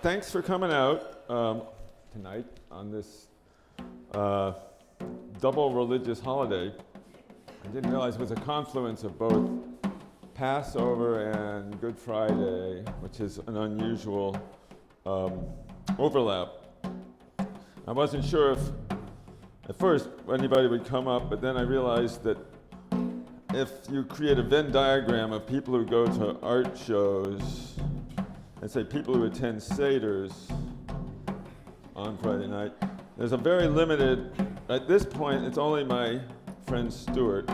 Thanks for coming out tonight on this double religious holiday. I didn't realize it was a confluence of both Passover and Good Friday, which is an unusual overlap. I wasn't sure if, at first, anybody would come up, but then I realized that if you create a Venn diagram of people who go to art shows and say people who attend Seders on Friday night, there's a very limited, at this point, it's only my friend Stuart,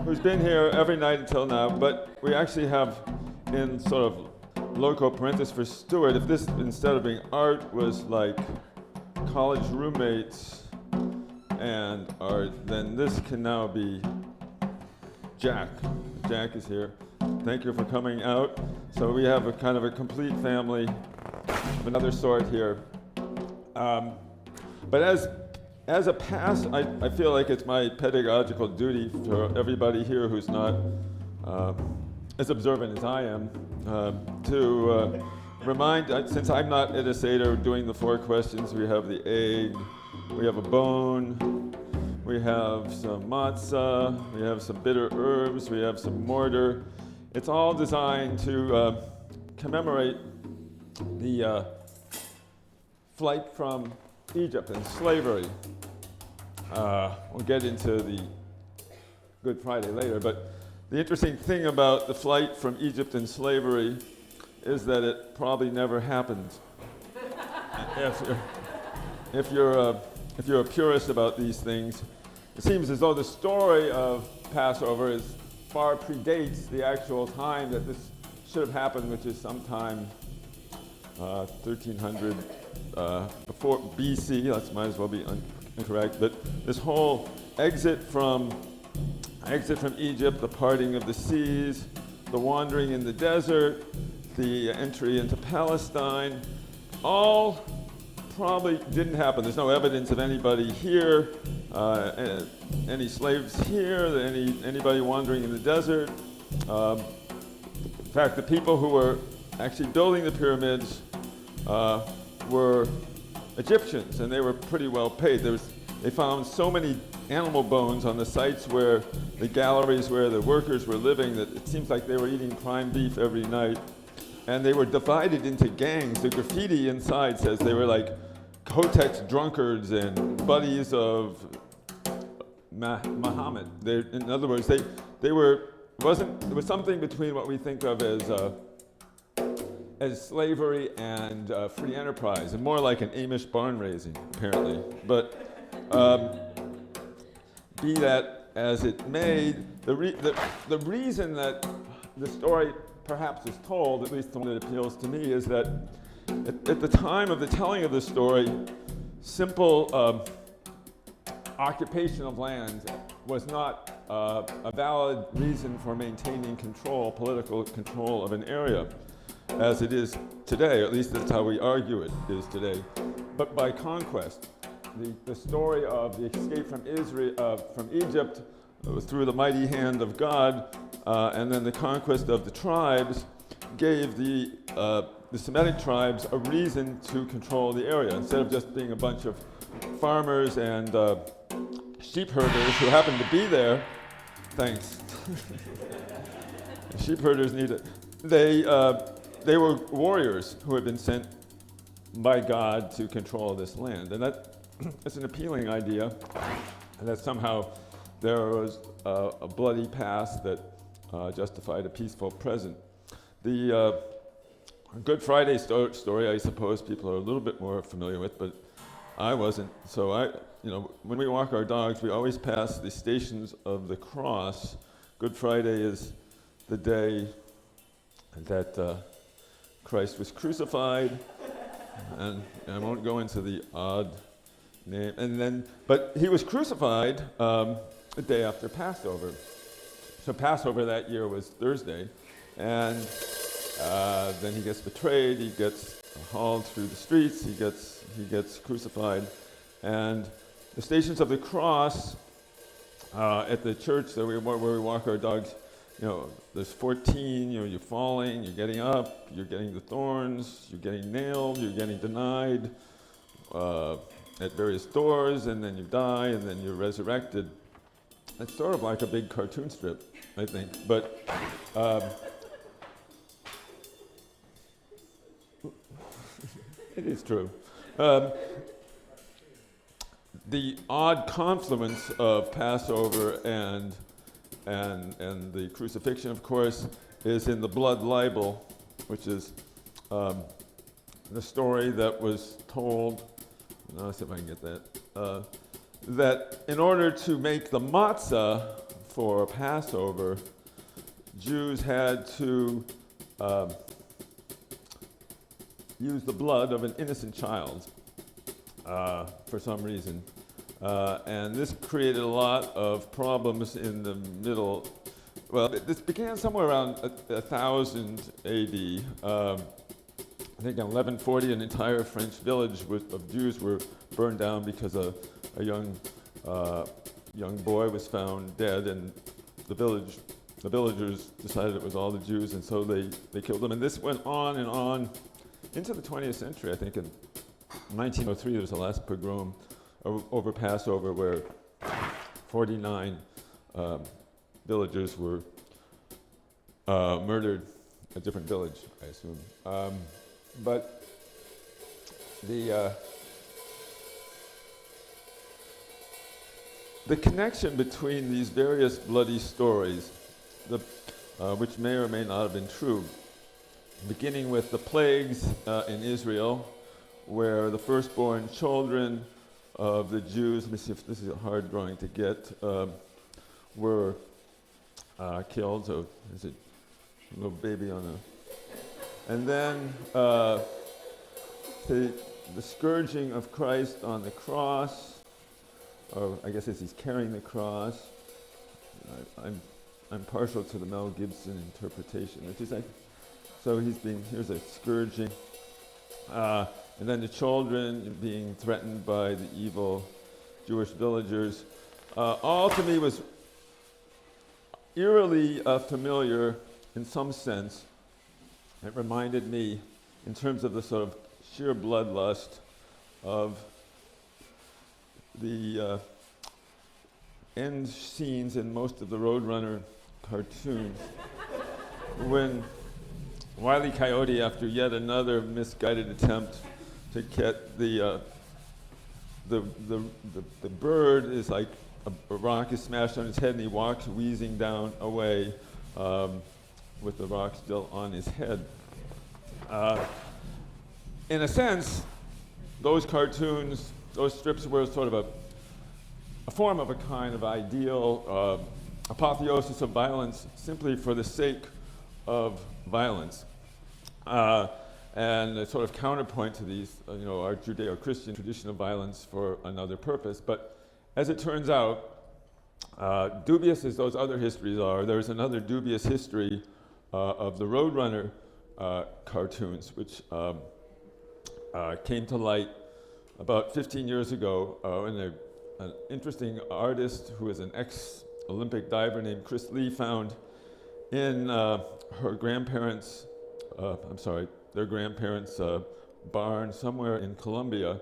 who's been here every night until now, but we actually have in sort of loco parenthesis for Stuart, if this, instead of being art, was like college roommates and art, then this can now be Jack. Jack is here. Thank you for coming out. So we have a kind of a complete family of another sort here. But as a past, I feel like it's my pedagogical duty for everybody here who's not as observant as I am to remind, since I'm not at a Seder doing the 4 questions, we have the egg, we have a bone, we have some matzah, we have some bitter herbs, we have some mortar. It's all designed to commemorate the flight from Egypt and slavery. We'll get into the Good Friday later, but the interesting thing about the flight from Egypt and slavery is that it probably never happened. If you're a purist about these things, it seems as though the story of Passover far predates the actual time that this should have happened, which is sometime 1300 before BC. That might as well be incorrect. But this whole exit from Egypt, the parting of the seas, the wandering in the desert, the entry into Palestine, all probably didn't happen. There's no evidence of anybody here, any slaves here, anybody wandering in the desert. In fact, the people who were actually building the pyramids were Egyptians, and they were pretty well paid. They found so many animal bones on the sites where the galleries where the workers were living that it seems like they were eating prime beef every night. And they were divided into gangs. The graffiti inside says they were like Kotex drunkards and buddies of Muhammad. In other words, it was something between what we think of as slavery and free enterprise, and more like an Amish barn raising, apparently. But be that as it may, the reason that the story perhaps is told, at least the one that appeals to me, is that at the time of the telling of the story, simple occupation of land was not a valid reason for maintaining political control of an area, as it is today. At least that's how we argue it is today. But by conquest, the story of the escape from Egypt through the mighty hand of God, and then the conquest of the tribes gave the Semitic tribes a reason to control the area. Instead of just being a bunch of farmers and sheep herders who happened to be there, thanks. Sheep herders need it. They were warriors who had been sent by God to control this land. And that's an appealing idea, and that somehow there was a bloody past that justified a peaceful present. The Good Friday story, I suppose people are a little bit more familiar with, but I wasn't. So when we walk our dogs, we always pass the Stations of the Cross. Good Friday is the day that Christ was crucified, and I won't go into the odd name. But he was crucified the day after Passover. So Passover that year was Thursday, and then he gets betrayed, he gets hauled through the streets, he gets crucified. And the Stations of the Cross at the church where we walk our dogs, there's 14, you're falling, you're getting up, you're getting the thorns, you're getting nailed, you're getting denied at various doors, and then you die, and then you're resurrected. It's sort of like a big cartoon strip, I think. But it is true. The odd confluence of Passover and the crucifixion, of course, is in the blood libel, which is the story that was told. Let's see if I can get that. That in order to make the matzah for Passover, Jews had to use the blood of an innocent child for some reason. And this created a lot of problems in the middle. Well, this began somewhere around 1000 AD. I think in 1140, an entire French village of Jews were burned down because a young boy was found dead, and the villagers decided it was all the Jews, and so they killed him. And this went on and on into the 20th century. I think in 1903 there was the last pogrom over Passover, where 49 villagers were murdered. A different village, I assume. But the connection between these various bloody stories, which may or may not have been true, beginning with the plagues in Israel, where the firstborn children of the Jews, let me see if this is a hard drawing to get, were killed. So is it a little baby on a... And then the scourging of Christ on the cross, or I guess as he's carrying the cross. I'm partial to the Mel Gibson interpretation, which is like, so here's a scourging. And then the children being threatened by the evil Jewish villagers. All to me was eerily familiar in some sense. It reminded me, in terms of the sort of sheer bloodlust of the end scenes in most of the Roadrunner cartoons, when Wile E. Coyote, after yet another misguided attempt to get the bird, is like a rock is smashed on his head, and he walks wheezing down away with the rock still on his head. In a sense, those cartoons, those strips were sort of a form of a kind of ideal apotheosis of violence simply for the sake of violence. And a sort of counterpoint to these, our Judeo-Christian tradition of violence for another purpose. But as it turns out, dubious as those other histories are, there's another dubious history of the Roadrunner cartoons, which came to light about 15 years ago when an interesting artist who is an ex-Olympic diver named Chris Lee found in their grandparents' barn somewhere in Colombia,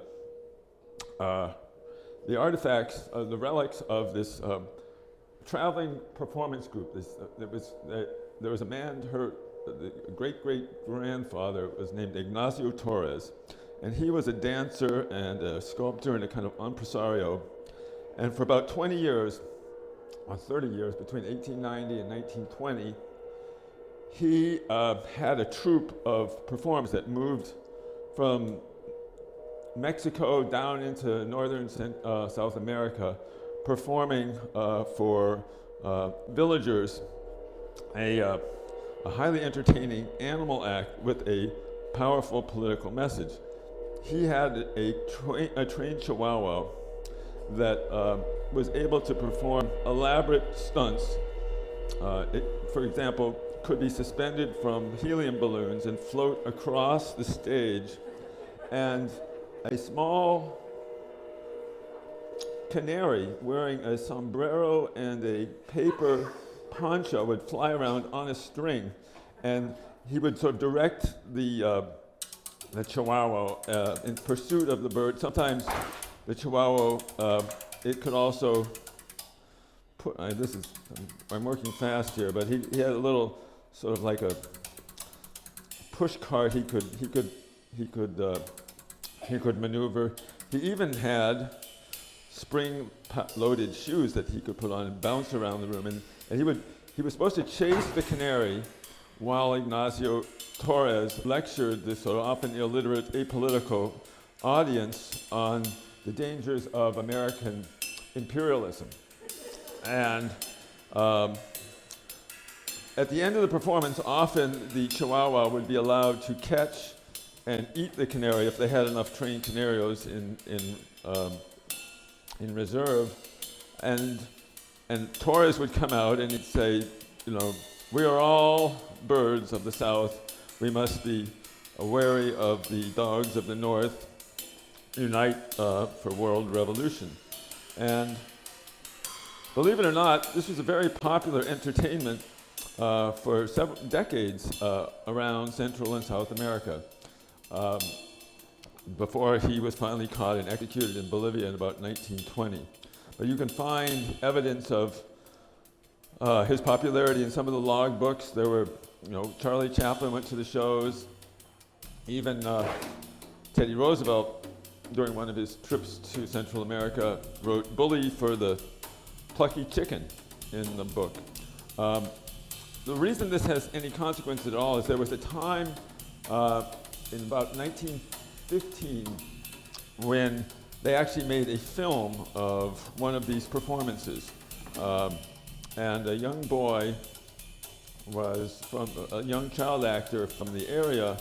the artifacts, the relics of this traveling performance group. There was a man, the great-great-grandfather was named Ignacio Torres, and he was a dancer and a sculptor and a kind of impresario. And for about 20 years, or 30 years, between 1890 and 1920, he had a troupe of performers that moved from Mexico down into northern South America, performing for villagers a highly entertaining animal act with a powerful political message. He had a trained chihuahua that was able to perform elaborate stunts. It, for example, could be suspended from helium balloons and float across the stage, and a small canary wearing a sombrero and a paper poncho would fly around on a string, and he would sort of direct the chihuahua in pursuit of the bird. Sometimes the chihuahua, it could also put, I'm working fast here, but he had a little sort of like a push cart he could maneuver. He even had spring-loaded shoes that he could put on and bounce around the room. And he was supposed to chase the canary while Ignacio Torres lectured this sort of often illiterate, apolitical audience on the dangers of American imperialism. And at the end of the performance, often the Chihuahua would be allowed to catch and eat the canary if they had enough trained canarios in reserve. And Torres would come out and he'd say, we are all birds of the South. We must be wary of the dogs of the North. Unite for world revolution. And believe it or not, this was a very popular entertainment for several decades around Central and South America. Before he was finally caught and executed in Bolivia in about 1920. But you can find evidence of his popularity in some of the log books. There were, Charlie Chaplin went to the shows. Even Teddy Roosevelt, during one of his trips to Central America, wrote "Bully for the Plucky Chicken" in the book. The reason this has any consequence at all is there was a time in about 1915 when they actually made a film of one of these performances. And a young boy was a young child actor from the area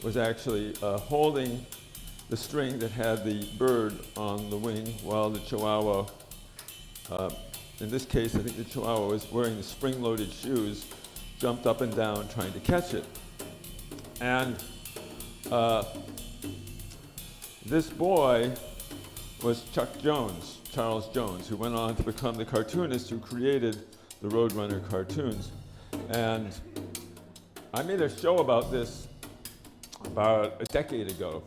was actually holding the string that had the bird on the wing while the Chihuahua, in this case I think the Chihuahua was wearing the spring-loaded shoes, jumped up and down trying to catch it. And this boy was Charles Jones, who went on to become the cartoonist who created the Roadrunner cartoons. And I made a show about this about a decade ago.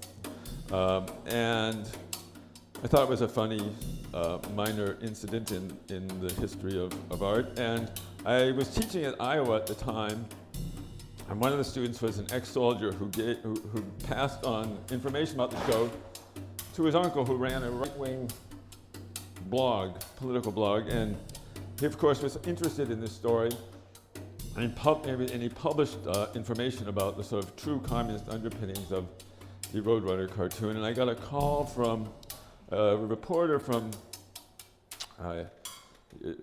And I thought it was a funny minor incident in the history of art. And I was teaching at Iowa at the time, and one of the students was an ex-soldier who passed on information about the show to his uncle, who ran a right-wing blog, political blog, and he, of course, was interested in this story, and he published information about the sort of true communist underpinnings of the Roadrunner cartoon. And I got a call from a reporter from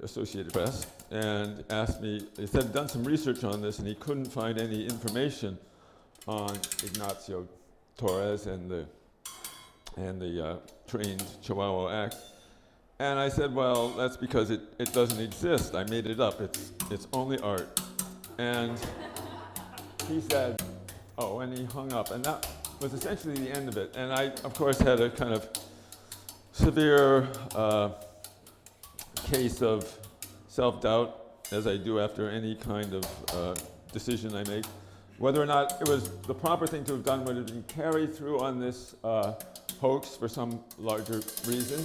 Associated Press and asked me, he said, done some research on this, and he couldn't find any information on Ignacio Torres and the trained Chihuahua act. And I said, well, that's because it doesn't exist. I made it up. It's only art. And he said, oh, and he hung up. And that was essentially the end of it. And I, of course, had a kind of severe case of self-doubt, as I do after any kind of decision I make. Whether or not it was the proper thing to have done would have been carry through on this hoax for some larger reason,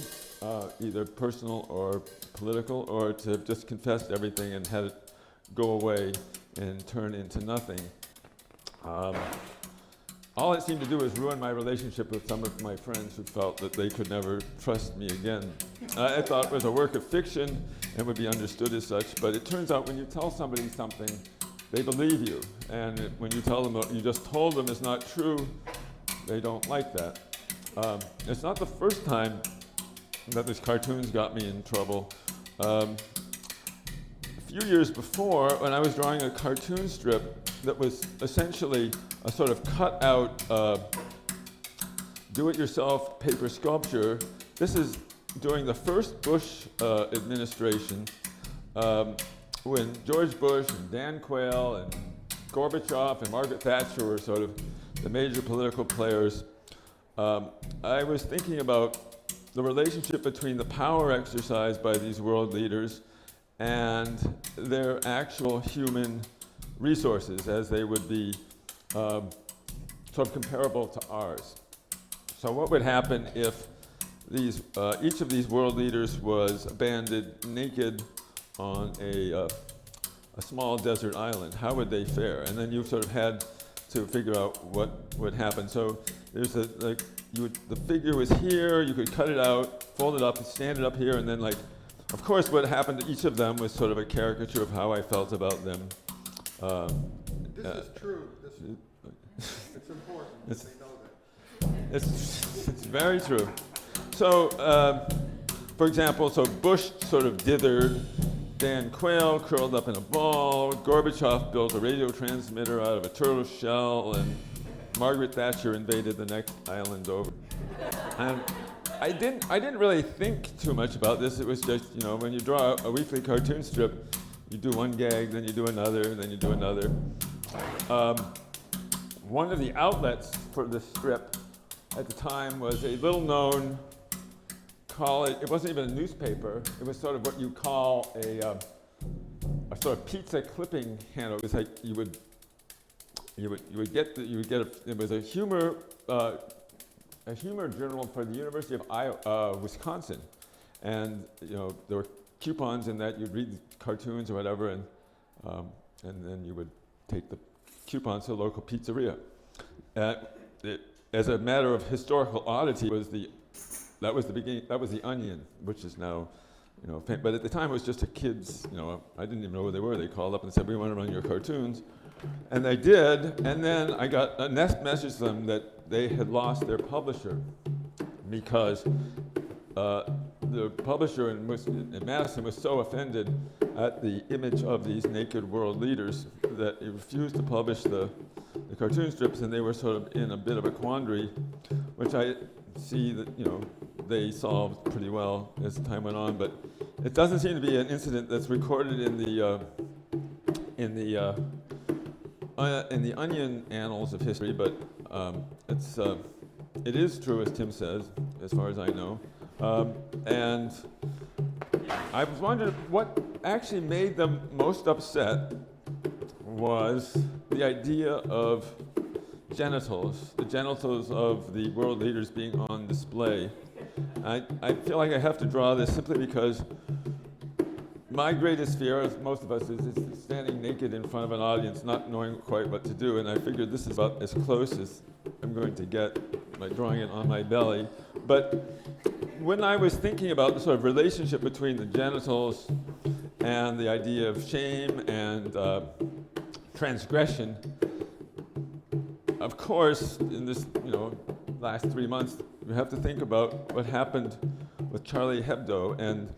either personal or political, or to have just confessed everything and had it go away and turn into nothing. All it seemed to do was ruin my relationship with some of my friends who felt that they could never trust me again. I thought it was a work of fiction and would be understood as such, but it turns out when you tell somebody something, they believe you. And when you tell them what you just told them is not true, they don't like that. It's not the first time that this cartoon's got me in trouble. A few years before, when I was drawing a cartoon strip that was essentially a sort of cut-out, do-it-yourself paper sculpture. This is during the first Bush administration, when George Bush and Dan Quayle and Gorbachev and Margaret Thatcher were sort of the major political players. I was thinking about the relationship between the power exercised by these world leaders and their actual human resources as they would be sort of comparable to ours. So what would happen if each of these world leaders was abandoned naked on a small desert island? How would they fare? And then you sort of had to figure out what would happen. So there's the figure was here, you could cut it out, fold it up, and stand it up here, and then of course what happened to each of them was sort of a caricature of how I felt about them. This is true. It's important. They know that. It's very true. So, for example, Bush sort of dithered, Dan Quayle curled up in a ball, Gorbachev built a radio transmitter out of a turtle shell, and Margaret Thatcher invaded the next island over. And I didn't really think too much about this. It was just, when you draw a weekly cartoon strip, you do one gag, then you do another, then you do another. One of the outlets for the strip at the time was a little-known college. It wasn't even a newspaper. It was sort of what you call a sort of pizza clipping handle. It was like you would get it was a humor journal for the University of Wisconsin, and there were coupons in that. You'd read cartoons or whatever, and then you would take the coupons to a local pizzeria. As a matter of historical oddity, that was the beginning. That was the Onion, which is now, but at the time it was just a kids. I didn't even know who they were. They called up and said, "We want to run your cartoons," and they did. And then I got a message to them that they had lost their publisher because the publisher in Madison was so offended at the image of these naked world leaders that he refused to publish the cartoon strips, and they were sort of in a bit of a quandary, which I see that they solved pretty well as time went on. But it doesn't seem to be an incident that's recorded in the Onion annals of history, but it is true, as Tim says, as far as I know. And I was wondering what actually made them most upset was the idea of genitals, the genitals of the world leaders being on display. I feel like I have to draw this simply because my greatest fear, as most of us, is standing naked in front of an audience, not knowing quite what to do. And I figured this is about as close as I'm going to get by drawing it on my belly. But when I was thinking about the sort of relationship between the genitals and the idea of shame and transgression, of course, in this last 3 months, we have to think about what happened with Charlie Hebdo and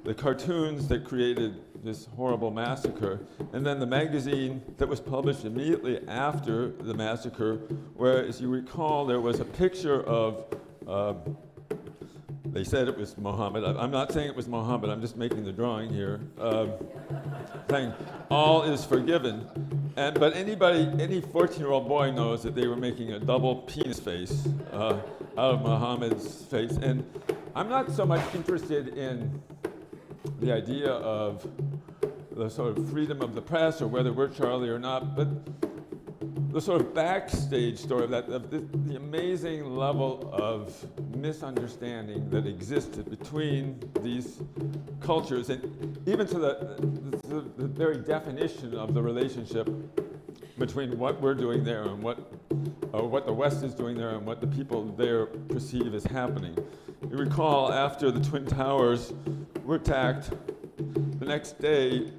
the cartoons that created this horrible massacre, and then the magazine that was published immediately after the massacre, where, as you recall, there was a picture of, they said it was Muhammad. I'm not saying it was Muhammad, I'm just making the drawing here, saying, all is forgiven. But any 14-year-old boy knows that they were making a double penis face out of Muhammad's face. And I'm not so much interested in the idea of the sort of freedom of the press or whether we're Charlie or not, but the sort of backstage story of the amazing level of misunderstanding that existed between these cultures, and even to the very definition of the relationship between what we're doing there and what the West is doing there and what the people there perceive as happening. You recall, after the Twin Towers were attacked, the next day,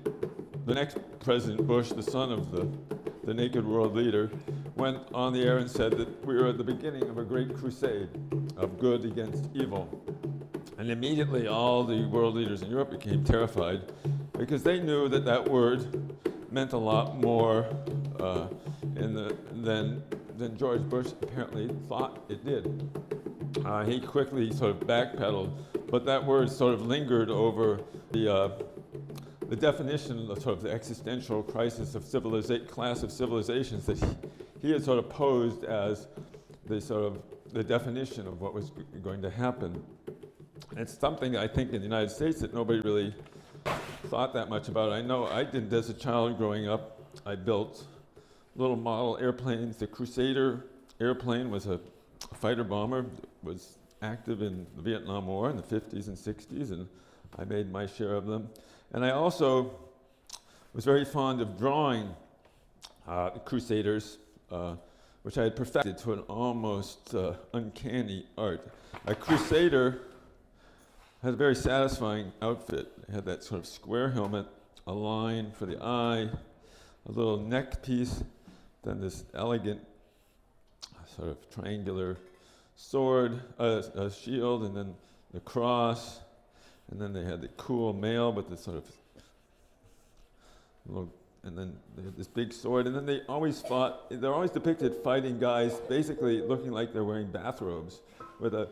the next President Bush, the son of the naked world leader, went on the air and said that we were at the beginning of a great crusade of good against evil. And immediately all the world leaders in Europe became terrified because they knew that that word meant a lot more than George Bush apparently thought it did. He quickly sort of backpedaled, but that word sort of lingered over the definition of sort of the existential crisis of class of civilizations that he had sort of posed as the definition of what was going to happen. It's something I think in the United States that nobody really thought that much about it. I know I did as a child growing up. I built little model airplanes. The Crusader airplane was a fighter bomber that was active in the Vietnam War in the 50s and 60s, and I made my share of them. And I also was very fond of drawing Crusaders, which I had perfected to an almost uncanny art. A Crusader had a very satisfying outfit. It had that sort of square helmet, a line for the eye, a little neck piece, then this elegant sort of triangular sword, a shield, and then the cross, and then they had the cool mail with the sort of little, and then they had this big sword, and then they're always depicted fighting guys basically looking like they're wearing bathrobes with a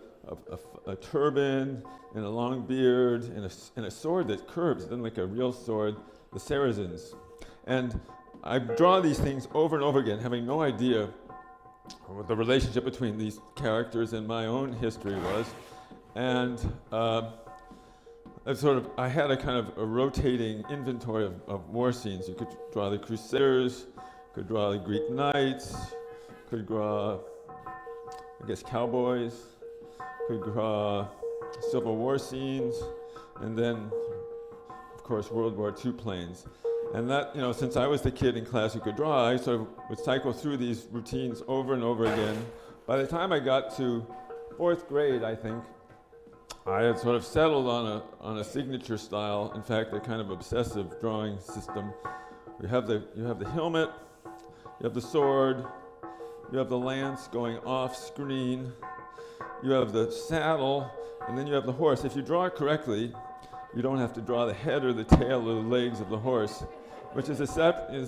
turban and a long beard and a sword that curves, then like a real sword, the Saracens. And I draw these things over and over again, having no idea what the relationship between these characters and my own history was. And I had a kind of a rotating inventory of war scenes. You could draw the Crusaders, could draw the Greek knights, could draw, I guess, cowboys, could draw Civil War scenes, and then, of course, World War II planes. And that, since I was the kid in class who could draw, I sort of would cycle through these routines over and over again. By the time I got to 4th grade, I think, I had sort of settled on a signature style, in fact, a kind of obsessive drawing system. You have the helmet, you have the sword, you have the lance going off screen, you have the saddle, and then you have the horse. If you draw it correctly, you don't have to draw the head or the tail or the legs of the horse, which is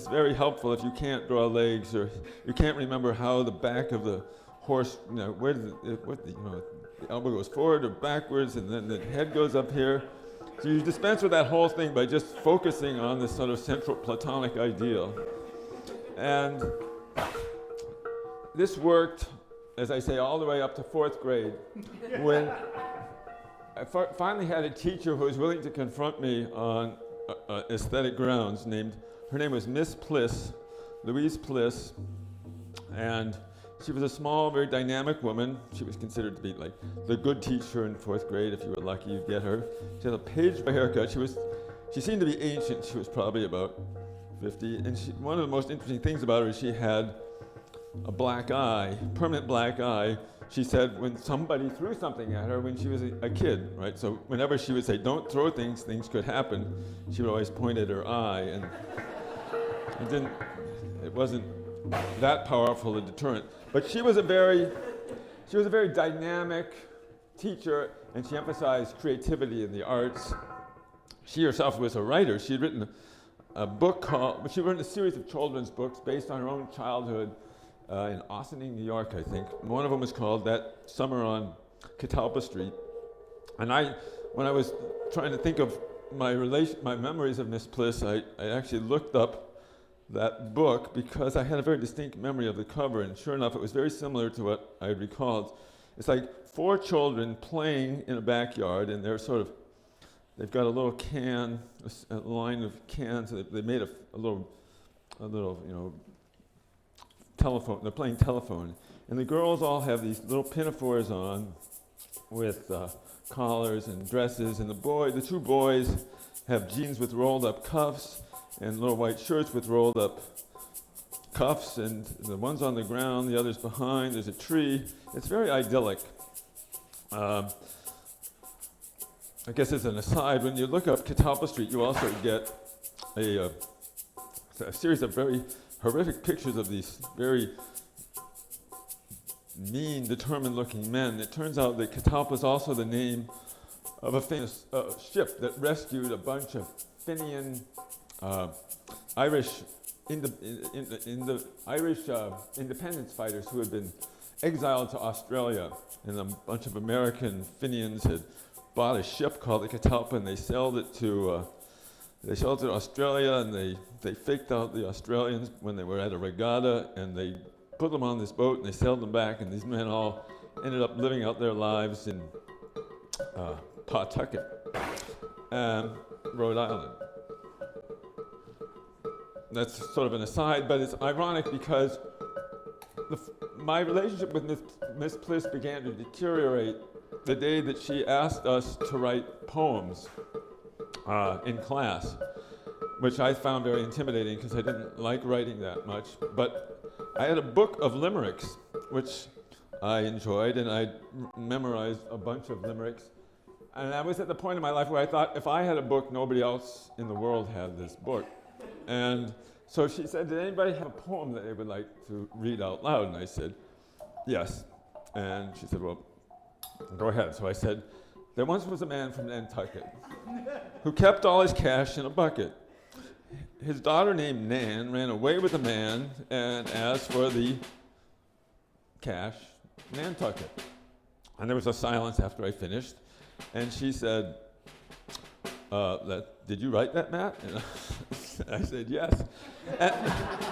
very helpful if you can't draw legs or you can't remember how the back of the horse, where the elbow goes forward or backwards, and then the head goes up here. So you dispense with that whole thing by just focusing on this sort of central Platonic ideal. And this worked, as I say, all the way up to 4th grade, when I finally had a teacher who was willing to confront me on aesthetic grounds. Her name was Miss Pliss, Louise Pliss, and she was a small, very dynamic woman. She was considered to be like the good teacher in 4th grade. If you were lucky, you'd get her. She had a page-boy haircut. She seemed to be ancient. She was probably about 50. And one of the most interesting things about her is she had a black eye, permanent black eye. She said when somebody threw something at her when she was a kid, right? So whenever she would say, "Don't throw things, things could happen," she would always point at her eye, and it wasn't that powerful a deterrent. But she was a very dynamic teacher, and she emphasized creativity in the arts. She herself was a writer. She had written she wrote a series of children's books based on her own childhood in Ossining, New York, I think. One of them was called That Summer on Catalpa Street. And when I was trying to think of my memories of Miss Pliss, I actually looked up that book because I had a very distinct memory of the cover, and sure enough, it was very similar to what I had recalled. It's like 4 children playing in a backyard, and they've got a little can, a line of cans. They made a little, telephone. They're playing telephone, and the girls all have these little pinafores on with collars and dresses, and the 2 boys have jeans with rolled up cuffs and little white shirts with rolled up cuffs, and the one's on the ground, the other's behind, there's a tree. It's very idyllic. I guess as an aside, when you look up Catalpa Street, you also get a series of very horrific pictures of these very mean, determined-looking men. It turns out that Catalpa is also the name of a famous ship that rescued a bunch of Fenian Irish independence fighters who had been exiled to Australia, and a bunch of American Fenians had bought a ship called the Catalpa, and they sold it to Australia, and they faked out the Australians when they were at a regatta, and they put them on this boat, and they sailed them back, and these men all ended up living out their lives in Pawtucket, Rhode Island. that's sort of an aside, but it's ironic because my relationship with Miss Pliss began to deteriorate the day that she asked us to write poems in class, which I found very intimidating because I didn't like writing that much. But I had a book of limericks, which I enjoyed, and I memorized a bunch of limericks. And I was at the point in my life where I thought, if I had a book, nobody else in the world had this book. And so she said, did anybody have a poem that they would like to read out loud? And I said, yes. And she said, well, go ahead. So I said, there once was a man from Nantucket who kept all his cash in a bucket. His daughter named Nan ran away with the man and asked for the cash, Nantucket. And there was a silence after I finished. And she said, did you write that, Matt? And I said, yes. And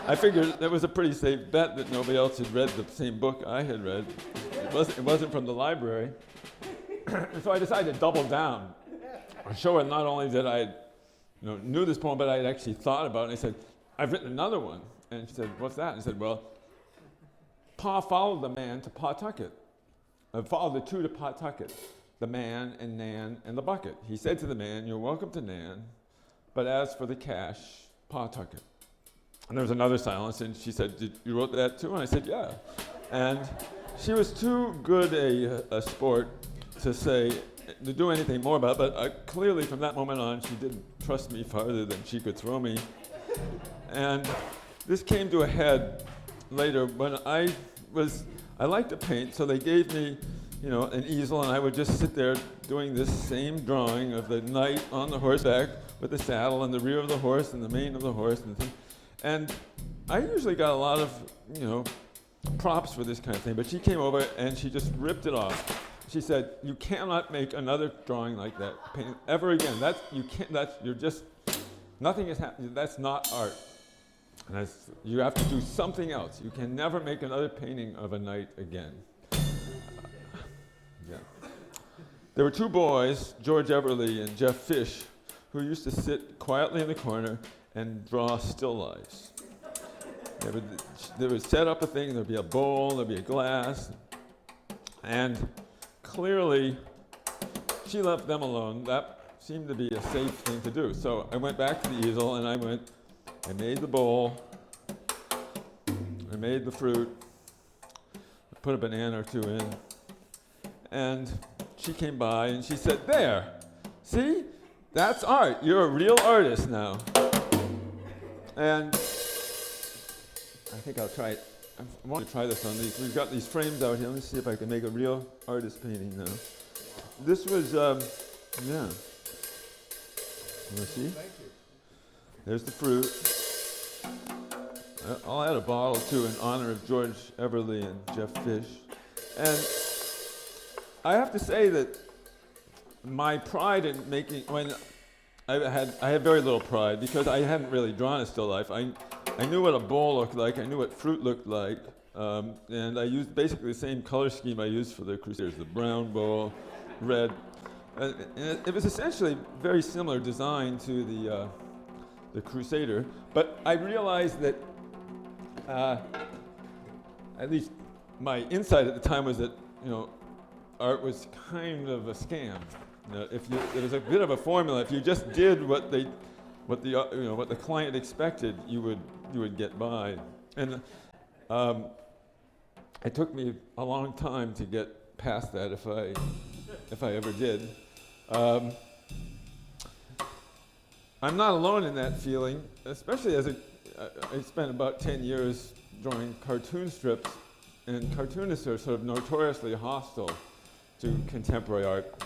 I figured that was a pretty safe bet that nobody else had read the same book I had read. It wasn't from the library. And so I decided to double down and show her not only that I knew this poem, but I had actually thought about it. And I said, I've written another one. And she said, what's that? And I said, well, Pa followed the man to Pawtucket. Followed the two to Pawtucket. The man and Nan and the bucket. He said to the man, you're welcome to Nan, but as for the cash, Pawtucket. And there was another silence, and she said, you wrote that too? And I said, yeah. And she was too good a sport to do anything more about it, but clearly from that moment on, she didn't trust me farther than she could throw me. And this came to a head later when I liked to paint, so they gave me an easel, and I would just sit there doing this same drawing of the knight on the horseback with the saddle and the rear of the horse and the mane of the horse and thing. And I usually got a lot of, props for this kind of thing, but she came over and she just ripped it off. She said, you cannot make another drawing like that ever again. Nothing is happening. That's not art. And you have to do something else. You can never make another painting of a knight again. Yeah. There were two boys, George Everly and Jeff Fish, who used to sit quietly in the corner and draw still lifes. They would set up a thing, there'd be a bowl, there'd be a glass, and clearly she left them alone. That seemed to be a safe thing to do. So I went back to the easel and I made the bowl, I made the fruit, I put a banana or two in, and she came by and she said, there, see? That's art. You're a real artist now. And I think I'll try it. I want to try this on these. We've got these frames out here. Let me see if I can make a real artist painting now. This was, yeah. You want to see? Thank you. There's the fruit. I'll add a bottle too in honor of George Everly and Jeff Fish. And I have to say that my pride in making, I had very little pride because I hadn't really drawn a still life. I knew what a bowl looked like, I knew what fruit looked like, and I used basically the same color scheme I used for the Crusaders, the brown bowl, red. And it was essentially very similar design to the Crusader, but I realized that, at least my insight at the time was that, art was kind of a scam. There was a bit of a formula. If you just did what the client expected, you would get by. And it took me a long time to get past that, if I ever did. I'm not alone in that feeling, especially as I spent about 10 years drawing cartoon strips, and cartoonists are sort of notoriously hostile to contemporary art.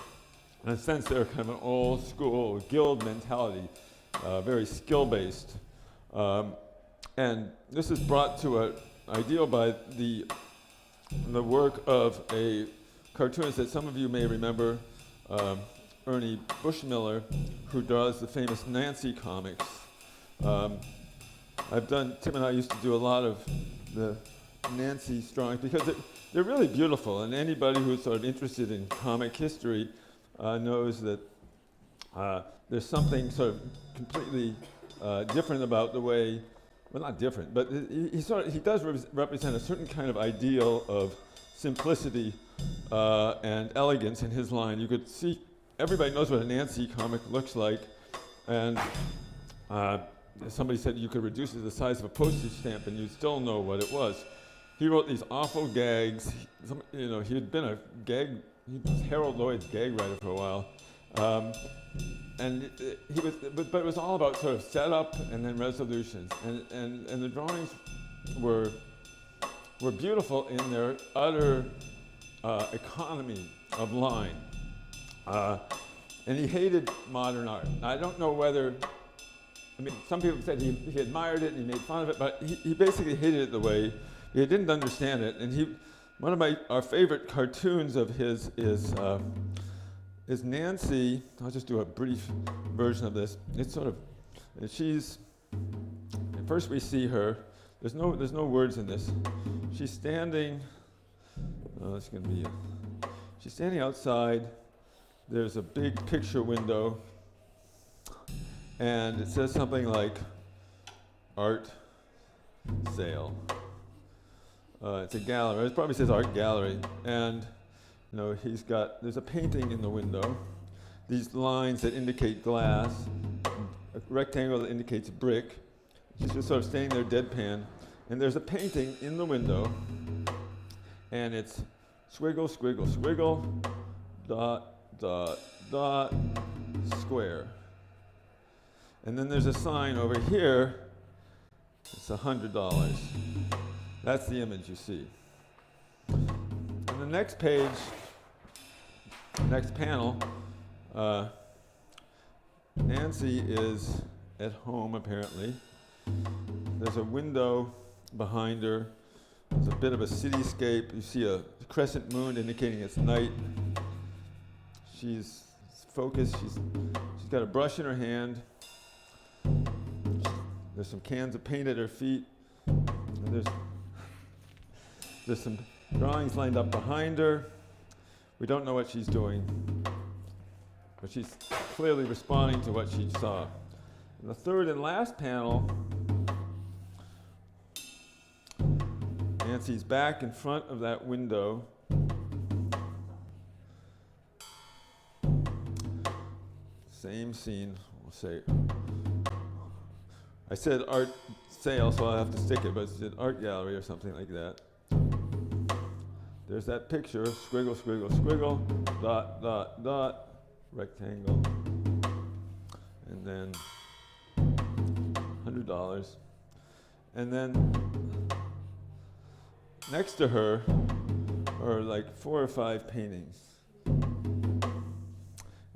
In a sense, they're kind of an old school guild mentality, very skill-based. And this is brought to an ideal by the work of a cartoonist that some of you may remember, Ernie Bushmiller, who draws the famous Nancy comics. Tim and I used to do a lot of the Nancy drawings because they're really beautiful, and anybody who's sort of interested in comic history knows that there's something sort of completely different about the way well, not different, but he does represent a certain kind of ideal of simplicity and elegance in his line. You could see, everybody knows what a Nancy comic looks like, and somebody said you could reduce it to the size of a postage stamp and you'd still know what it was. He wrote these awful gags. He had been he was Harold Lloyd's gag writer for a while. But it was all about sort of setup and then resolutions. And the drawings were beautiful in their utter economy of line. And he hated modern art. I don't know whether, some people said he admired it and he made fun of it, but he basically hated it the way, he didn't understand it. And one of our favorite cartoons of his is Nancy. I'll just do a brief version of this. It's sort of, first we see her, there's no words in this. She's standing, she's standing outside. There's a big picture window, and it says something like art sale. It's a gallery. It probably says art gallery. And there's a painting in the window. These lines that indicate glass, a rectangle that indicates brick. She's just sort of standing there deadpan. And there's a painting in the window, and it's squiggle, squiggle, squiggle, dot, dot, dot, square. And then there's a sign over here. It's $100. That's the image you see. On the next page, next panel, Nancy is at home apparently. There's a window behind her. There's a bit of a cityscape. You see a crescent moon indicating it's night. She's focused. She's got a brush in her hand. There's some cans of paint at her feet. And there's some drawings lined up behind her. We don't know what she's doing, but she's clearly responding to what she saw. In the third and last panel, Nancy's back in front of that window. Same scene, we'll say. I said art sale, so I'll have to stick it, but it's an art gallery or something like that. There's that picture, squiggle, squiggle, squiggle, dot, dot, dot, rectangle, and then $100. And then next to her are like 4 or 5 paintings.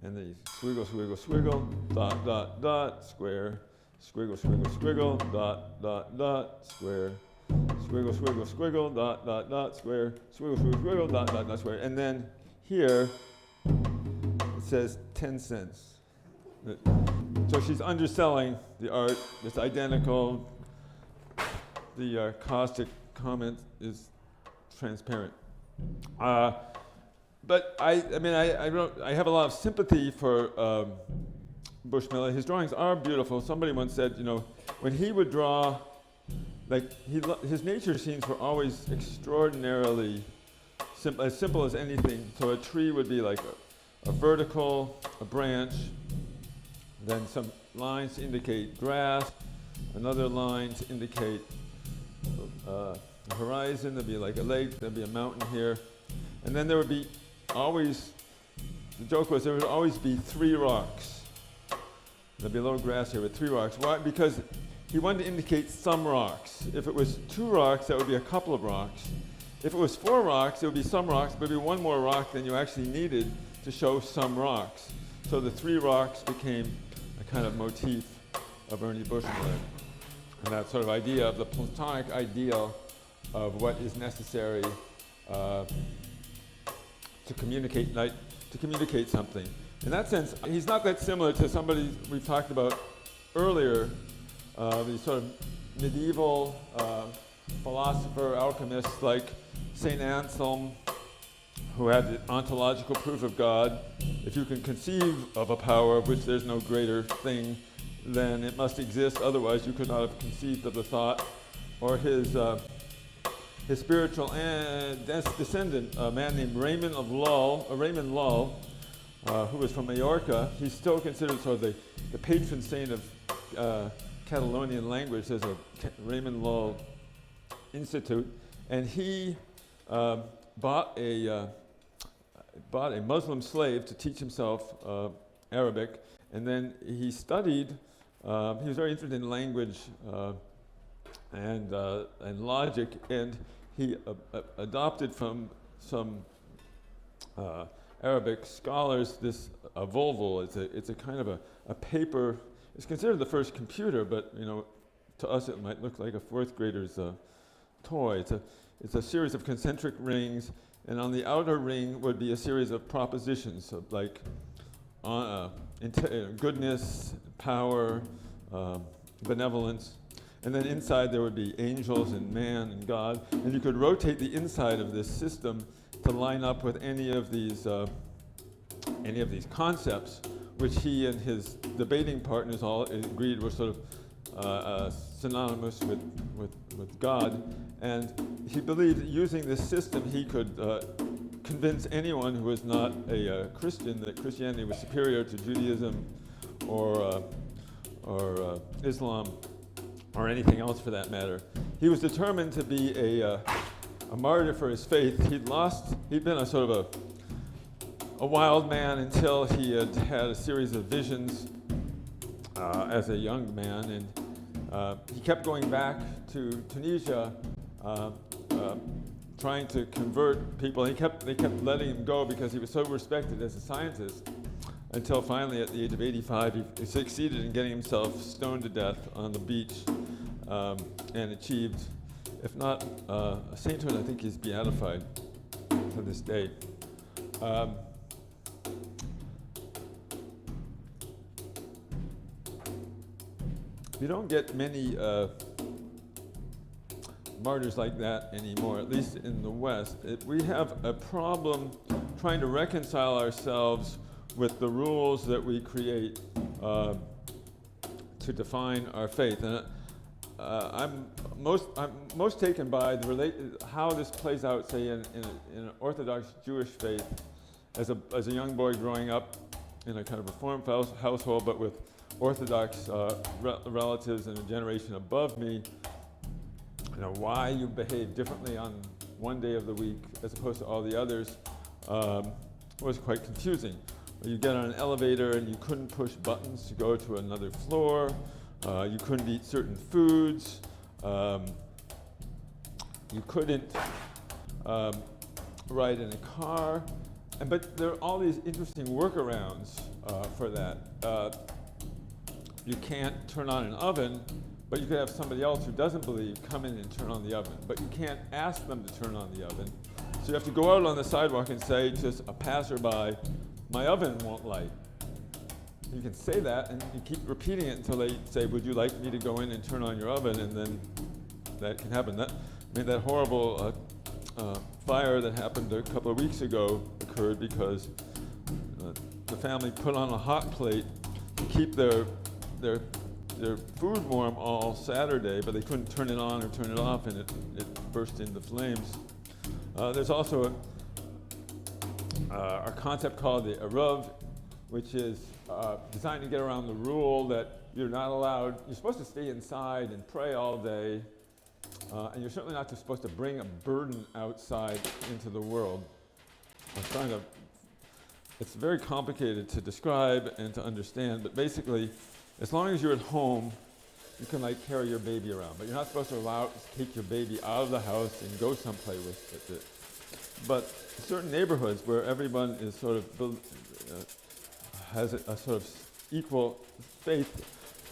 And they squiggle, squiggle, squiggle, dot, dot, dot, square, squiggle, squiggle, squiggle, dot, dot, dot, square, squiggle, squiggle, squiggle, dot, dot, dot, square, squiggle, squiggle, squiggle, dot, dot, dot, square. And then here, it says 10 cents. So she's underselling the art. It's identical. The caustic comment is transparent. But I have a lot of sympathy for Bushmiller. His drawings are beautiful. Somebody once said, when he would draw, his nature scenes were always extraordinarily as simple as anything. So a tree would be like a vertical, a branch, then some lines to indicate grass, another line to indicate the horizon. There'd be like a lake, there'd be a mountain here. And then there would be the joke was there would always be 3 rocks. There'd be a little grass here with 3 rocks. Why? Because he wanted to indicate some rocks. If it was 2 rocks, that would be a couple of rocks. If it was 4 rocks, it would be some rocks, but it would be 1 more rock than you actually needed to show some rocks. So the 3 rocks became a kind of motif of Ernie Bushmiller. And that sort of idea of the Platonic ideal of what is necessary to communicate something. In that sense, he's not that similar to somebody we've talked about earlier, the sort of medieval philosopher, alchemist like St. Anselm, who had the ontological proof of God. If you can conceive of a power of which there's no greater thing then it must exist, otherwise you could not have conceived of the thought. Or his spiritual descendant, a man named Raymond Lull, who was from Majorca. He's still considered sort of the patron saint of Catalonian language. There's a Raymond Lull Institute, and he bought a Muslim slave to teach himself Arabic, and then he studied. He was very interested in language and logic, and he adopted from some Arabic scholars this volvo. It's a kind of a paper. It's considered the first computer, but to us it might look like a fourth grader's toy. It's a series of concentric rings, and on the outer ring would be a series of propositions, like goodness, power, benevolence. And then inside there would be angels and man and God. And you could rotate the inside of this system to line up with any of these concepts, which he and his debating partners all agreed were sort of synonymous with God. And he believed that using this system he could convince anyone who was not a Christian that Christianity was superior to Judaism or Islam, or anything else for that matter. He was determined to be a martyr for his faith. He'd been a sort of a wild man until he had a series of visions as a young man, and he kept going back to Tunisia, trying to convert people. They kept letting him go because he was so respected as a scientist, until finally at the age of 85 he succeeded in getting himself stoned to death on the beach, and achieved, if not a sainthood, I think he's beatified to this day. You don't get many martyrs like that anymore, at least in the West. We have a problem trying to reconcile ourselves with the rules that we create to define our faith. And I'm most taken by how this plays out, say, in an Orthodox Jewish faith. As a young boy growing up in a kind of Reformed household, but with Orthodox relatives and a generation above me, why you behave differently on one day of the week as opposed to all the others was quite confusing. You get on an elevator and you couldn't push buttons to go to another floor. You couldn't eat certain foods. You couldn't ride in a car. But there are all these interesting workarounds for that. You can't turn on an oven, but you could have somebody else who doesn't believe come in and turn on the oven. But you can't ask them to turn on the oven. So you have to go out on the sidewalk and say to a passerby, "My oven won't light." You can say that, and you keep repeating it until they say, "Would you like me to go in and turn on your oven?" And then that can happen. That horrible fire that happened a couple of weeks ago occurred because the family put on a hot plate to keep their food warm all Saturday, but they couldn't turn it on or turn it off, and it burst into flames. There's also a concept called the Eruv, which is designed to get around the rule that you're supposed to stay inside and pray all day, and you're certainly not supposed to bring a burden outside into the world. It's very complicated to describe and to understand, but basically, as long as you're at home, you can carry your baby around, but you're not supposed to take your baby out of the house and go someplace with it. But certain neighborhoods where everyone is sort of has a sort of equal faith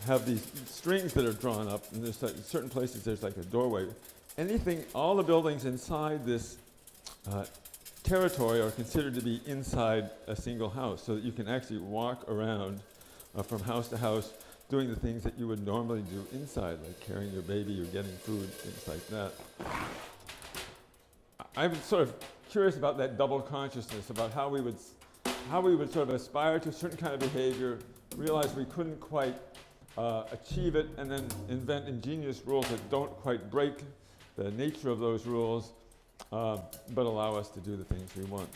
have these strings that are drawn up, and there's certain places there's like a doorway. All the buildings inside this territory are considered to be inside a single house, so that you can actually walk around from house to house doing the things that you would normally do inside, like carrying your baby or getting food, things like that. I'm sort of curious about that double consciousness, about how we would sort of aspire to a certain kind of behavior, realize we couldn't quite achieve it and then invent ingenious rules that don't quite break the nature of those rules, but allow us to do the things we want.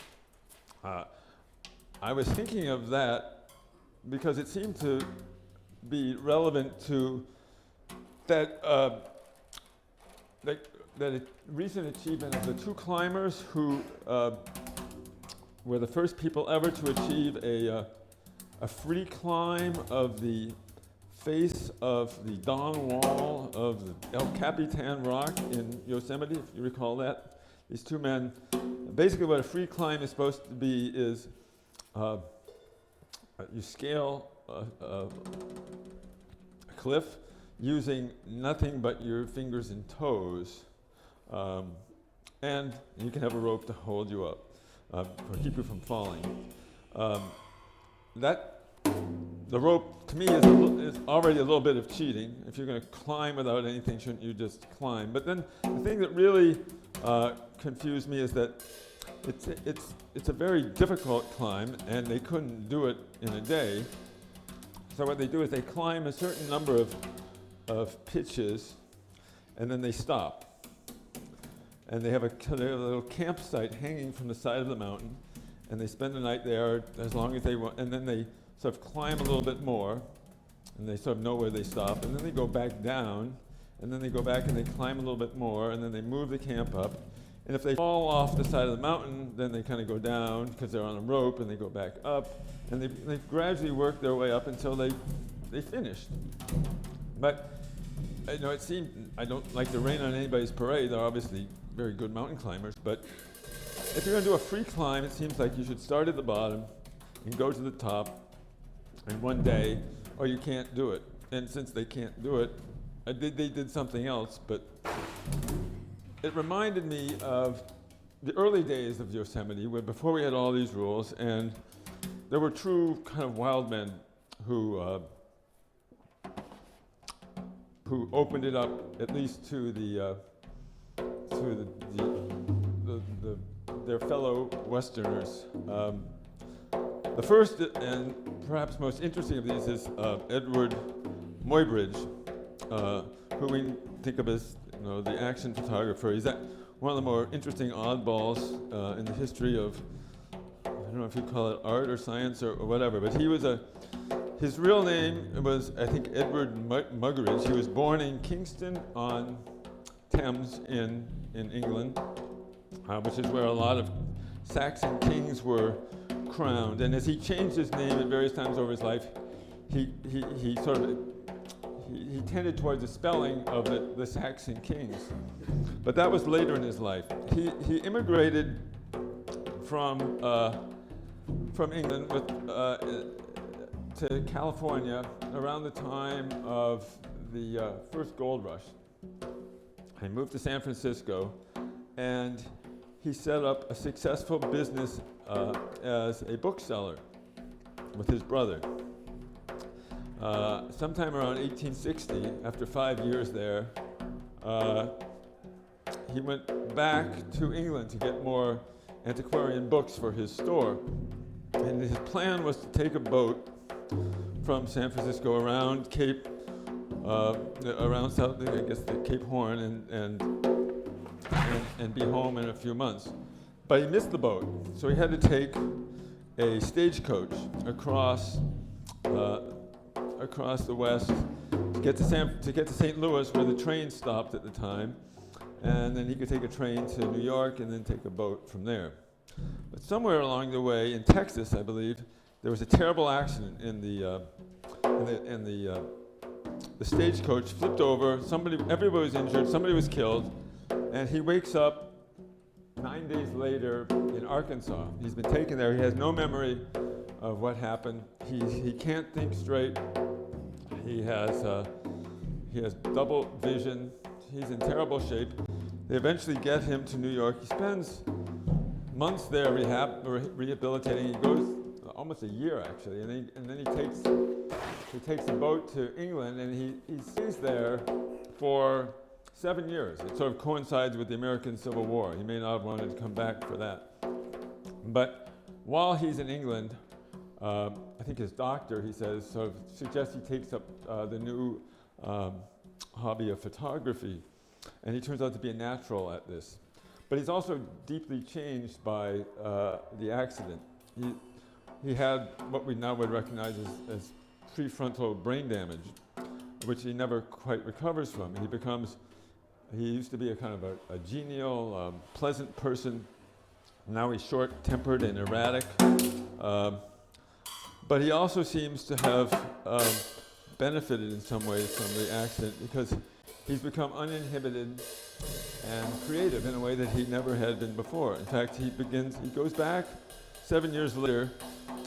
I was thinking of that because it seemed to be relevant to that recent achievement of the two climbers who were the first people ever to achieve a free climb of the face of the Dawn Wall of the El Capitan Rock in Yosemite, if you recall that. These two men, basically what a free climb is supposed to be is you scale a cliff using nothing but your fingers and toes, and you can have a rope to hold you up, or keep you from falling. The rope, to me, is already a little bit of cheating. If you're going to climb without anything, shouldn't you just climb? But then the thing that really confused me is that it's a very difficult climb, and they couldn't do it in a day. So what they do is they climb a certain number of pitches, and then they stop. And they have a little campsite hanging from the side of the mountain, and they spend the night there as long as they want, and then they sort of climb a little bit more, and they sort of know where they stop, and then they go back down, and then they go back and they climb a little bit more, and then they move the camp up. And if they fall off the side of the mountain, then they kind of go down because they're on a rope, and they go back up, and they gradually work their way up until they finished. But it seemed, I don't like to rain on anybody's parade. They're obviously very good mountain climbers, but if you're going to do a free climb, it seems like you should start at the bottom and go to the top in one day, or you can't do it. And since they can't do it, they did something else, but it reminded me of the early days of Yosemite, before we had all these rules, and there were true kind of wild men who opened it up, at least to their fellow Westerners. The first and perhaps most interesting of these is Edward Muybridge, who we think of as the action photographer. He's one of the more interesting oddballs in the history of, I don't know if you call it art or science or whatever, but he was his real name was, I think, Edward Muggeridge. He was born in Kingston on Thames in England, which is where a lot of Saxon kings were crowned. And as he changed his name at various times over his life, he tended towards the spelling of the Saxon kings. But that was later in his life. He immigrated from England to California around the time of the first gold rush. He moved to San Francisco, and he set up a successful business as a bookseller with his brother. Sometime around 1860, after 5 years there, he went back to England to get more antiquarian books for his store. And his plan was to take a boat from San Francisco around Cape, around South, I guess the Cape Horn, and be home in a few months. But he missed the boat, so he had to take a stagecoach across the west to get to St. Louis, where the train stopped at the time, and then he could take a train to New York and then take a boat from there. But somewhere along the way, in Texas, I believe, there was a terrible accident in the stagecoach flipped over. Everybody was injured. Somebody was killed, and he wakes up 9 days later in Arkansas. He's been taken there. He has no memory of what happened. He can't think straight. He has double vision. He's in terrible shape. They eventually get him to New York. He spends months there rehabilitating. He goes almost a year actually, and then he takes a boat to England, and he stays there for 7 years. It sort of coincides with the American Civil War. He may not have wanted to come back for that. But while he's in England, I think his doctor, he says, sort of suggests he takes up the new hobby of photography, and he turns out to be a natural at this. But he's also deeply changed by the accident. He had what we now would recognize as prefrontal brain damage, which he never quite recovers from. He used to be a kind of a genial, pleasant person. Now he's short-tempered and erratic. But he also seems to have benefited in some ways from the accident because he's become uninhibited and creative in a way that he never had been before. In fact, he goes back 7 years later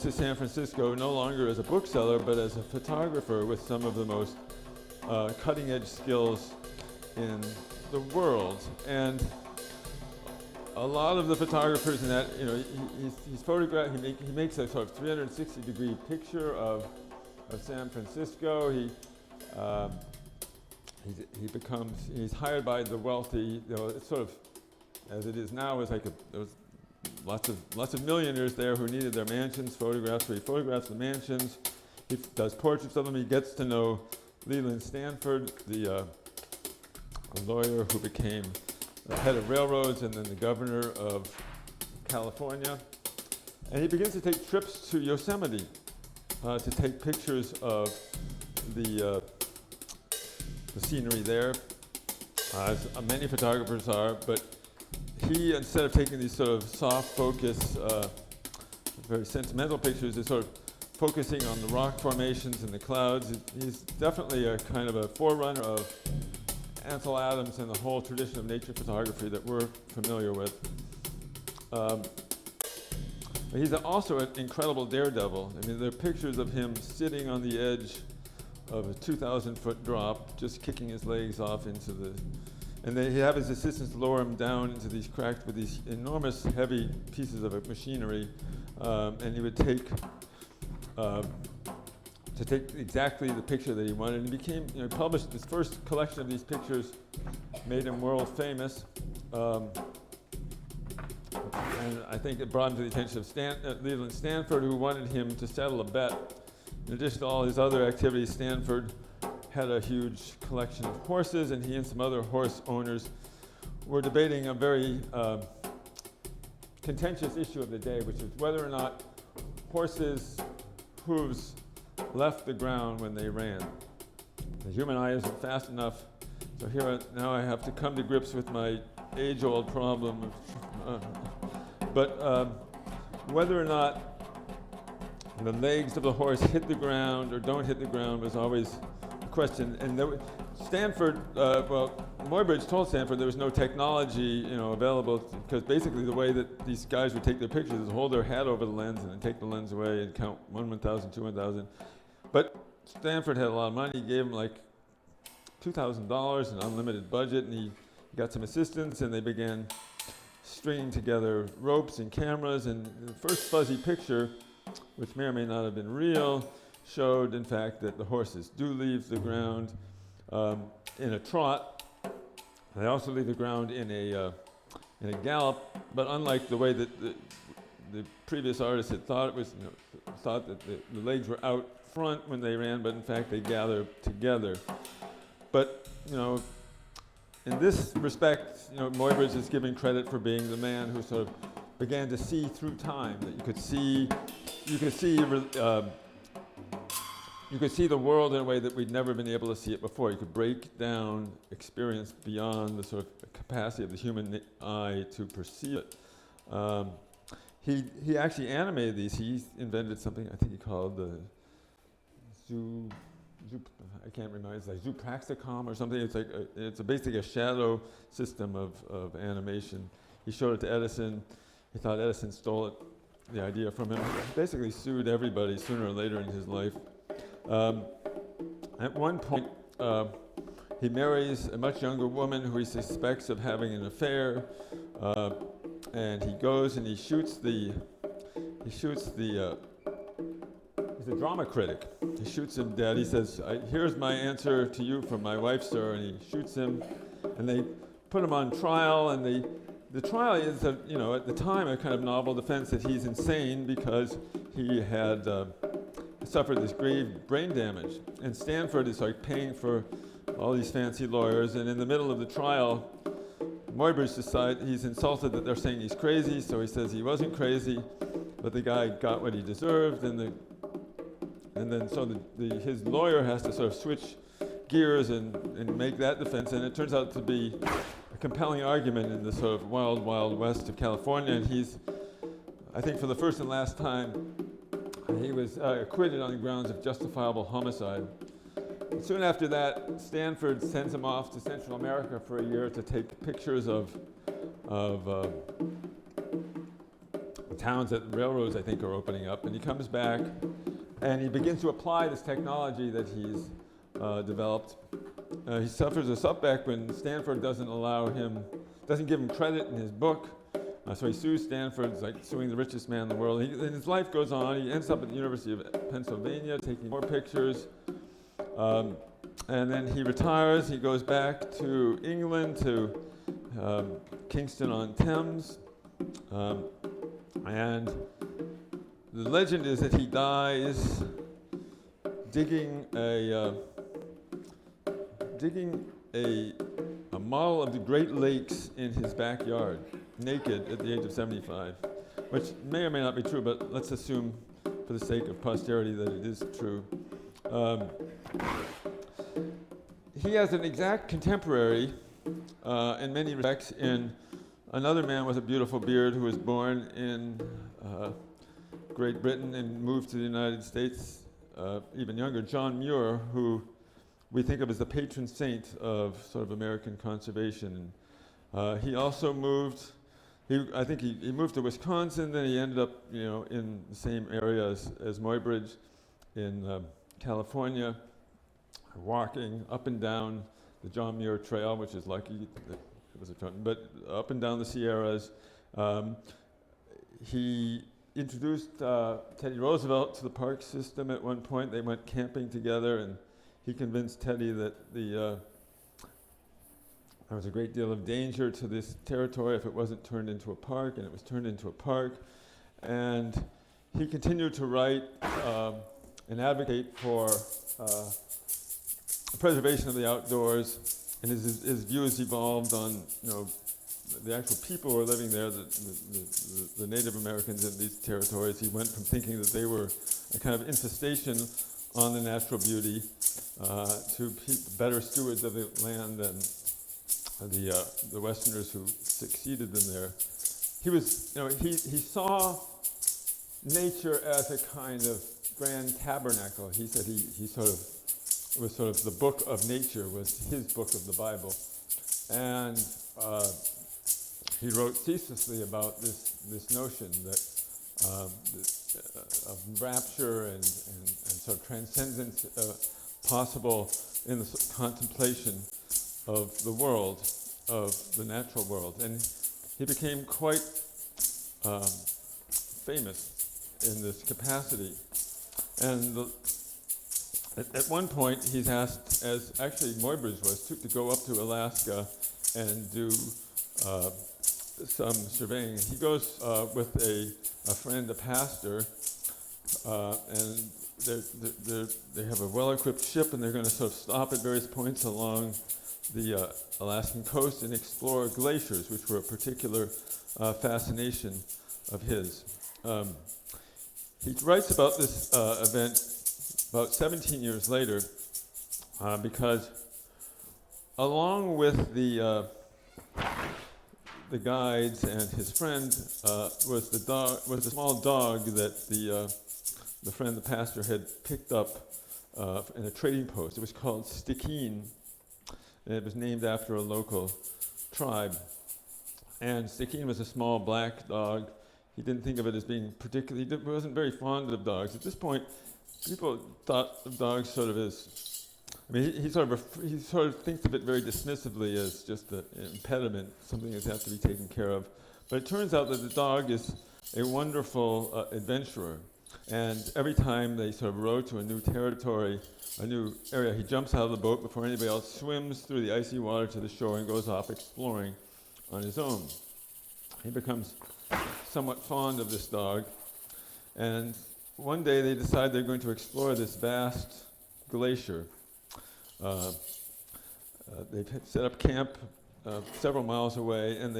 to San Francisco, no longer as a bookseller, but as a photographer with some of the most cutting-edge skills in the world. And a lot of the photographers in that, he's photographed, he makes a sort of 360-degree picture of San Francisco. He's hired by the wealthy. It's sort of, as it is now, there was lots of millionaires there who needed their mansions photographed. So he photographs the mansions. He does portraits of them. He gets to know Leland Stanford, the lawyer who became the head of railroads and then the governor of California. And he begins to take trips to Yosemite to take pictures of the scenery there, as many photographers are, but he, instead of taking these sort of soft focus, very sentimental pictures, is sort of focusing on the rock formations and the clouds. He's definitely a kind of a forerunner of Ansel Adams and the whole tradition of nature photography that we're familiar with. But he's also an incredible daredevil. I mean, there are pictures of him sitting on the edge of a 2,000-foot drop, just kicking his legs off into the... And he'd have his assistants lower him down into these cracks with these enormous, heavy pieces of machinery, and he would take exactly the picture that he wanted. And he published his first collection of these pictures, made him world famous. And I think it brought him to the attention of Leland Stanford, who wanted him to settle a bet. In addition to all his other activities, Stanford had a huge collection of horses, and he and some other horse owners were debating a very contentious issue of the day, which is whether or not horses' hooves left the ground when they ran. The human eye isn't fast enough, so now I have to come to grips with my age-old problem of whether or not the legs of the horse hit the ground or don't hit the ground was always a question. And Muybridge told Stanford there was no technology, available, because basically the way that these guys would take their pictures is hold their hat over the lens and then take the lens away and count 1,000, 2,000. But Stanford had a lot of money. He gave him like $2,000, an unlimited budget, and he got some assistants, and they began stringing together ropes and cameras. And the first fuzzy picture, which may or may not have been real, showed, in fact, that the horses do leave the ground in a trot. They also leave the ground in a gallop, but unlike the way that the previous artist had thought it was, thought that the legs were out front when they ran, but in fact they gather together. But in this respect, Muybridge is given credit for being the man who sort of began to see through time. That you could see the world in a way that we'd never been able to see it before. You could break down experience beyond the sort of capacity of the human eye to perceive it. He actually animated these. He invented something I think he called the I can't remember. It's like Zoopraxicom or something. It's basically a shadow system of animation. He showed it to Edison. He thought Edison stole the idea from him. He basically sued everybody sooner or later in his life. At one point, he marries a much younger woman who he suspects of having an affair, and he goes and he shoots the. He's a drama critic. He shoots him dead. He says, "Here's my answer to you from my wife, sir," and he shoots him. And they put him on trial, and the trial is, at the time, a kind of novel defense that he's insane because he had suffered this grave brain damage. And Stanford is like paying for all these fancy lawyers, and in the middle of the trial, Muybridge decides he's insulted that they're saying he's crazy, so he says he wasn't crazy, but the guy got what he deserved, and then his lawyer has to sort of switch gears and make that defense, and it turns out to be a compelling argument in the sort of wild, wild west of California, and he's, I think for the first and last time, he was acquitted on the grounds of justifiable homicide. And soon after that, Stanford sends him off to Central America for a year to take pictures of towns that railroads, I think, are opening up. And he comes back, and he begins to apply this technology that he's developed. He suffers a setback when Stanford doesn't give him credit in his book. So he sues Stanford, it's like suing the richest man in the world. And his life goes on. He ends up at the University of Pennsylvania taking more pictures. And then he retires. He goes back to England, to Kingston on Thames. And the legend is that he dies digging a model of the Great Lakes in his backyard, naked at the age of 75, which may or may not be true, but let's assume for the sake of posterity that it is true. He has an exact contemporary, in many respects, in another man with a beautiful beard who was born in Great Britain and moved to the United States, even younger, John Muir, who we think of as the patron saint of sort of American conservation. He also moved, I think he moved to Wisconsin, then he ended up, in the same area as Muybridge in California, walking up and down the John Muir Trail, which is lucky that it was a truck, but up and down the Sierras. He introduced Teddy Roosevelt to the park system at one point. They went camping together, and he convinced Teddy that there was a great deal of danger to this territory if it wasn't turned into a park, and it was turned into a park. And he continued to write and advocate for preservation of the outdoors, and his views evolved on the actual people who were living there, the Native Americans in these territories. He went from thinking that they were a kind of infestation on the natural beauty to better stewards of the land than the Westerners who succeeded them there. He was, he saw nature as a kind of grand tabernacle. He said it was sort of the book of nature was his book of the Bible, and he wrote ceaselessly about this notion that of rapture and sort of transcendence possible in the contemplation of the world, of the natural world. And he became quite famous in this capacity. And at one point he's asked, as actually Muybridge was, to go up to Alaska and do some surveying. He goes with a friend, a pastor, and they have a well-equipped ship, and they're going to sort of stop at various points along the Alaskan coast and explore glaciers, which were a particular fascination of his. He writes about this event about 17 years later, because along with the guides and his friend was the small dog that the friend, the pastor, had picked up in a trading post. It was called Stikeen, and it was named after a local tribe. And Stikeen was a small black dog. He didn't think of it as being particularly, he wasn't very fond of dogs. At this point, people thought of dogs sort of as, he sort of thinks of it very dismissively as just an impediment, something that has to be taken care of. But it turns out that the dog is a wonderful adventurer. And every time they sort of row to a new territory, a new area, he jumps out of the boat before anybody else, swims through the icy water to the shore, and goes off exploring on his own. he becomes somewhat fond of this dog. And one day they decide they're going to explore this vast glacier. They've set up camp several miles away, and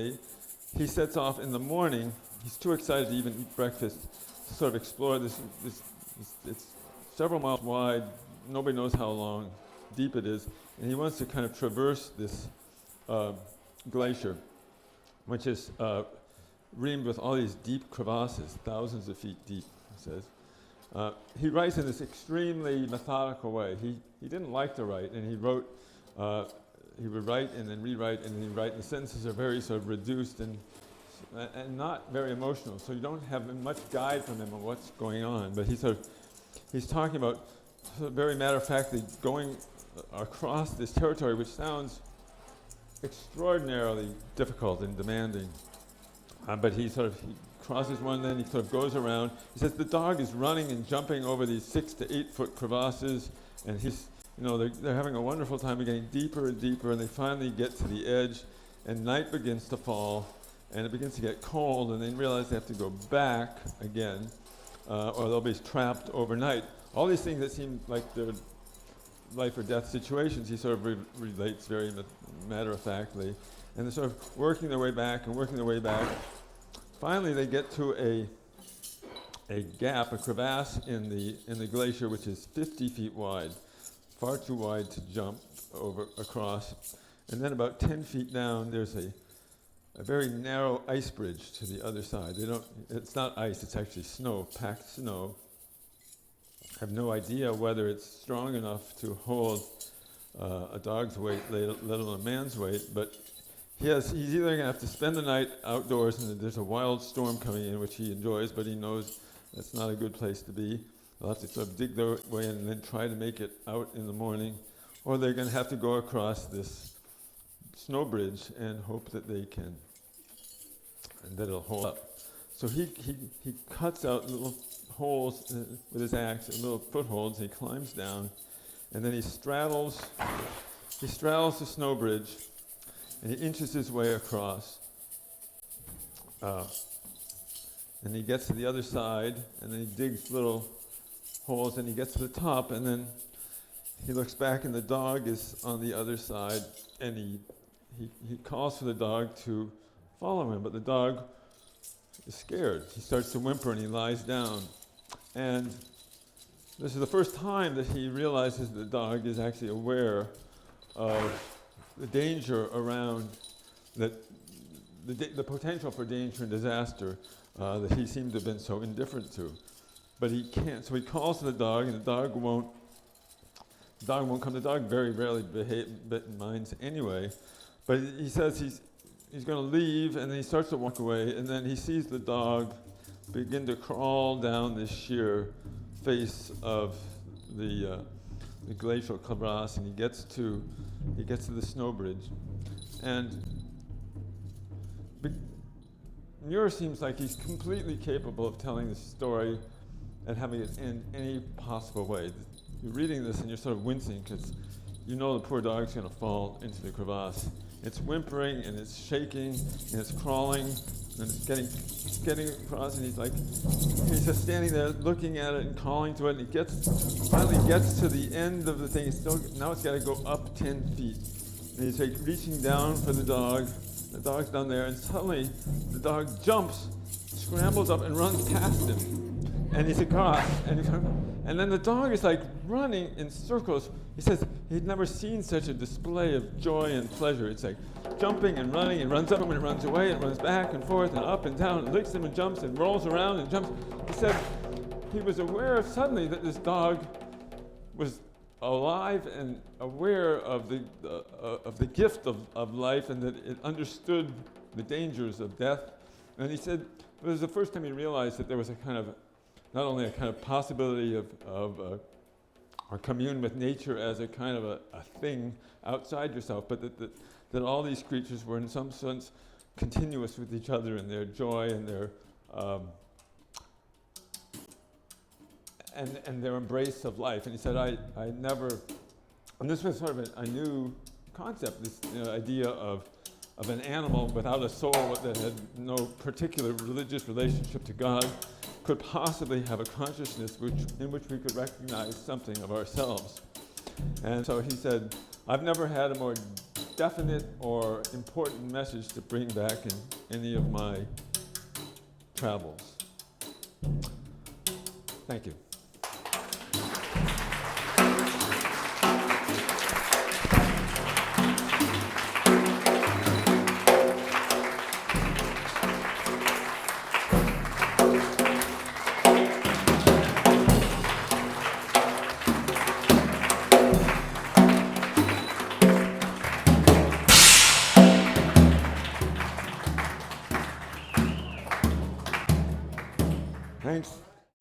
he sets off in the morning. He's too excited to even eat breakfast to sort of explore this. It's several miles wide. Nobody knows how long, deep it is, and he wants to kind of traverse this glacier, which is reamed with all these deep crevasses, thousands of feet deep, he says. He writes in this extremely methodical way. He didn't like to write, and he wrote, he would write and then rewrite and then he'd write, and the sentences are very sort of reduced and not very emotional, so you don't have much guide from him on what's going on, but he's talking about sort of very matter-of-factly going across this territory, which sounds extraordinarily difficult and demanding. But he crosses one, then he sort of goes around. He says the dog is running and jumping over these 6 to 8 foot crevasses, and they're having a wonderful time. They're getting deeper and deeper, and they finally get to the edge, and night begins to fall, and it begins to get cold, and they realize they have to go back again, or they'll be trapped overnight. All these things that seem like they're life or death situations, he sort of relates very matter-of-factly, and they're sort of working their way back and working their way back. Finally, they get to a gap, a crevasse in the glacier, which is 50 feet wide, far too wide to jump across. And then about 10 feet down, there's a very narrow ice bridge to the other side. It's not ice, it's actually snow, packed snow. I have no idea whether it's strong enough to hold a dog's weight, let alone a man's weight, but he's either going to have to spend the night outdoors, and there's a wild storm coming in, which he enjoys, but he knows that's not a good place to be. They'll have to sort of dig their way in and then try to make it out in the morning, or they're going to have to go across this snow bridge and hope that they can, and that it'll hold up. So he cuts out little holes with his axe, little footholds. He climbs down, and then he straddles the snow bridge, and he inches his way across. And he gets to the other side, and then he digs little holes, and he gets to the top, and then he looks back, and the dog is on the other side, and he calls for the dog to follow him, but the dog is scared. He starts to whimper, and he lies down. And this is the first time that he realizes the dog is actually aware of the danger around, the potential for danger and disaster that he seemed to have been so indifferent to. But he can't, so he calls to the dog, and the dog won't come. The dog very rarely minds anyway, but he says he's going to leave, and then he starts to walk away, and then he sees the dog begin to crawl down this sheer face of the glacial crevasse, and he gets to the snow bridge. And Muir seems like he's completely capable of telling this story and having it end any possible way. You're reading this and you're sort of wincing because you know the poor dog's going to fall into the crevasse. It's whimpering and it's shaking and it's crawling and it's getting across, and he's just standing there looking at it and calling to it, and he finally gets to the end of the thing. Now it's got to go up 10 feet. And he's reaching down for the dog. The dog's down there, and suddenly the dog jumps, scrambles up, and runs past him. And he's across, and then the dog is running in circles. He says he'd never seen such a display of joy and pleasure. It's like jumping and running, and runs up, and when it runs away, it runs back and forth and up and down, and licks him and jumps and rolls around and jumps. He said he was aware suddenly that this dog was alive and aware of the gift of life, and that it understood the dangers of death. And he said it was the first time he realized that there was not only a kind of possibility of or commune with nature as a kind of a thing outside yourself, but that all these creatures were in some sense continuous with each other in their joy and their and their embrace of life. And he said, I never, and this was sort of a new concept, this idea of of an animal without a soul that had no particular religious relationship to God could possibly have a consciousness in which we could recognize something of ourselves. And so he said, I've never had a more definite or important message to bring back in any of my travels. Thank you. Thanks.